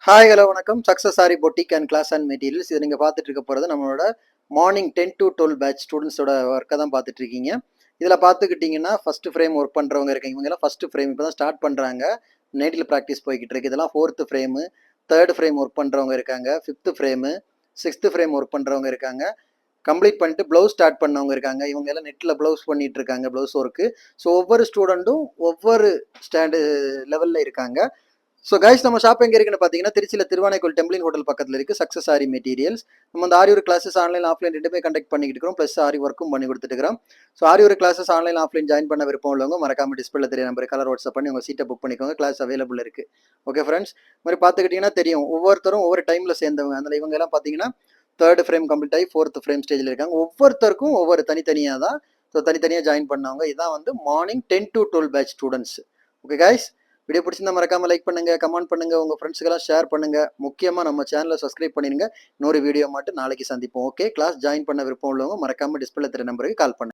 Hi hello வணக்கம். Success saree boutique and class and materials. இது நீங்கள் பார்த்துட்டு இருக்க போகிறது நம்மளோட மார்னிங் 10 to 12 பேட்ச் ஸ்டூடெண்ட்ஸோட ஒர்க்கை தான் பார்த்துட்டு இருக்கீங்க. இதில் பார்த்துக்கிட்டிங்கன்னா ஃபஸ்ட்டு ஃப்ரேம் ஒர்க் பண்ணுறவங்க இருக்காங்க. இவங்கெல்லாம் ஃபஸ்ட்டு ஃப்ரேம் இப்போ தான் ஸ்டார்ட் பண்ணுறாங்க. நைட்டில் ப்ராக்டிஸ் போய்கிட்டு இருக்கு. இதெல்லாம் fourth frame, third frame work பண்ணுறவங்க இருக்காங்க, fifth frame, sixth frame work பண்ணுறவங்க இருக்காங்க, கம்ப்ளீட் பண்ணிட்டு ப்ளவுஸ் ஸ்டார்ட் பண்ணவங்க இருக்காங்க. இவங்க எல்லாம் நெட்டில் ப்ளவுஸ் பண்ணிட்டு இருக்காங்க, ப்ளவுஸ் ஒர்க்கு. ஸோ ஒவ்வொரு ஸ்டூடெண்ட்டும் ஒவ்வொரு ஸ்டாண்டு லெவலில் இருக்காங்க. ஸோ கைஸ், நம்ம ஷாப் எங்கே இருக்குன்னு பார்த்தீங்கன்னா திருச்சியில் திருவானைக்கோயில் டெம்பிளின் ஹோட்டல் பக்கத்தில் இருக்குது. சக்ஸஸ் ஆரி மெட்டீரியல்ஸ். நம்ம அந்த ஆரி ஒரு கிளாஸஸ் ஆன்லைன் ஆஃப்லைன் ரெண்டுமே கண்டக்ட் பண்ணிக்கிட்டு இருக்கிறோம். ப்ளஸ் ஆரி ஒர்க்கும் பண்ணி கொடுத்துட்டு இருக்கிறோம். ஸோ ஆரி ஒரு கிளாஸஸ் ஆன்லைன் ஆஃப்லைன் ஜாயின் பண்ண விருப்பம் உள்ளவங்க மறக்காம டிஸ்பிளே தெரிய நம்பர் கலர் வாட்ஸ்அப் பண்ணி உங்கள் சீட்டை புக் பண்ணிக்கோங்க. கிளாஸ் அவைலபிள் இருக்குது. ஓகே ஃப்ரெண்ட்ஸ், இது மாதிரி பார்த்துக்கிட்டிங்கன்னா தெரியும் ஒவ்வொருத்தரும் ஒவ்வொரு டைமில் சேர்ந்தவங்க. அதில் இவங்க எல்லாம் பார்த்தீங்கன்னா தேர்ட் ஃப்ரேம் கம்ப்ளீட் ஆகி ஃபோர்த் ஃப்ரேம் ஸ்டேஜில் இருக்காங்க. ஒவ்வொருத்தருக்கும் ஒவ்வொரு தனித்தனியாக தான். ஸோ தனித்தனியாக ஜாயின் பண்ணவங்க. இதான் வந்து morning 10 to 12 batch students. Okay guys, video பிடிச்சிருந்தா மறக்காம லைக் பண்ணுங்க, கமெண்ட் பண்ணுங்க, உங்க ஃப்ரெண்ட்ஸுக்கெல்லாம் ஷேர் பண்ணுங்க. முக்கியமா நம்ம சேனலை சப்ஸ்கிரைப் பண்ணிருங்க. இன்னொரு வீடியோ மட்டும் நாளைக்கு சந்திப்போம். ஓகே, கிளாஸ் ஜாயின் பண்ண விருப்பம் உள்ளவங்க மறக்காம டிஸ்பிளே தெரிய நம்பருக்கு கால் பண்ணுங்க.